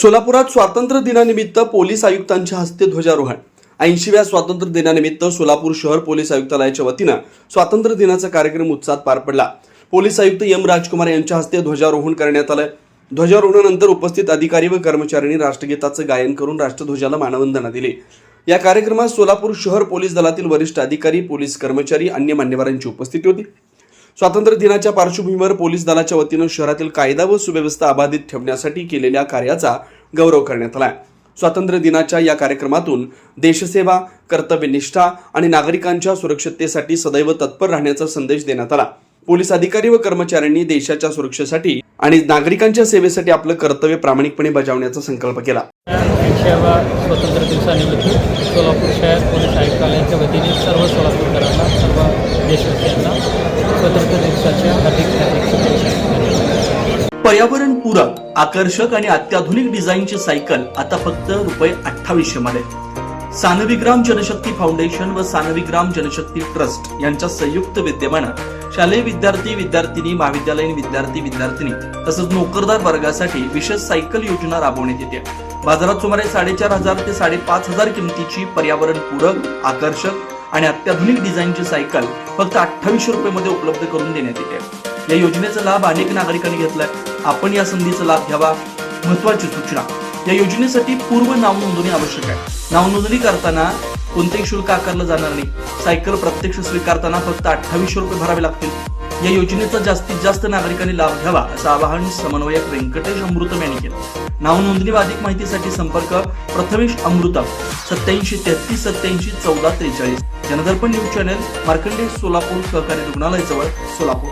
सोलापुरात स्वातंत्र्य दिनानिमित्त पोलीस आयुक्तांच्या हस्ते ध्वजारोहण। 80व्या स्वातंत्र्य दिनानिमित्त सोलापूर शहर पोलीस आयुक्तालयाच्या वतीनं स्वातंत्र्य दिनाचा कार्यक्रम उत्साहात पार पडला। पोलीस आयुक्त एम राजकुमार यांच्या हस्ते ध्वजारोहण करण्यात आलं। ध्वजारोहणानंतर उपस्थित अधिकारी व कर्मचाऱ्यांनी राष्ट्रगीताचं गायन करून राष्ट्रध्वजाला मानवंदना दिली। या कार्यक्रमात सोलापूर शहर पोलीस दलातील वरिष्ठ अधिकारी, पोलीस कर्मचारी, अन्य मान्यवरांची उपस्थिती होती। स्वातंत्र्य दिनाच्या पार्श्वभूमीवर पोलीस दलाच्या वतीनं शहरातील कायदा व सुव्यवस्था अबाधित ठेवण्यासाठी केलेल्या कार्याचा गौरव करण्यात आला। स्वातंत्र्य दिनाच्या या कार्यक्रमातून देशसेवा, कर्तव्यनिष्ठा आणि नागरिकांच्या सुरक्षिततेसाठी सदैव तत्पर राहण्याचा संदेश देण्यात आला। पोलीस अधिकारी व कर्मचाऱ्यांनी देशाच्या सुरक्षेसाठी आणि नागरिकांच्या सेवेसाठी आपलं कर्तव्य प्रामाणिकपणे बजावण्याचा संकल्प केला। 80व्या स्वातंत्र्य दिवसानिमित्त सोलापूर शहर पोलीस आयुक्तालयाच्या वतीने सर्व सोलापूरकरांना, सर्व देशवासियांना स्वातंत्र्य दिवसाच्या हार्दिक शुभेच्छा। पर्यावरणपूरक, आकर्षक आणि अत्याधुनिक डिझाईनची सायकल आता फक्त ₹2800 मध्ये। सानविग्राम जनशक्ती फाउंडेशन व सानविग्राम जनशक्ती ट्रस्ट यांच्या संयुक्त विद्यमानं शालेय विद्यार्थी, विद्यार्थिनी, महाविद्यालयीन विद्यार्थी, विद्यार्थिनी तसंच नोकरदार वर्गासाठी विशेष सायकल योजना राबवण्यात येते। बाजारात सुमारे 4500 ते 5500 किमतीची पर्यावरणपूरक, आकर्षक आणि अत्याधुनिक डिझाईनची सायकल फक्त ₹2800 मध्ये उपलब्ध करून देण्यात येते। या योजनेचा लाभ अनेक नागरिकांनी घेतलाय। आपण या संधीचा लाभ घ्यावा। महत्त्वाची सूचना, या योजनेसाठी पूर्व नाव नोंदणी आवश्यक आहे। नाव नोंदणी करताना कोणतेही शुल्क आकारलं जाणार नाही। सायकल प्रत्यक्ष स्वीकारताना फक्त ₹2800 भरावे लागतील। या योजनेचा जास्तीत जास्त नागरिकांनी लाभ घ्यावा असं आवाहन समन्वयक व्यंकटेश अमृतम यांनी केलं। नाव नोंदणी व अधिक माहितीसाठी संपर्क प्रथमेश अमृतम 87 33 87 14 43। जनदर्पण न्यूज चॅनल, मार्कंडेय, सोलापूर सहकारी रुग्णालय जवळ, सोलापूर।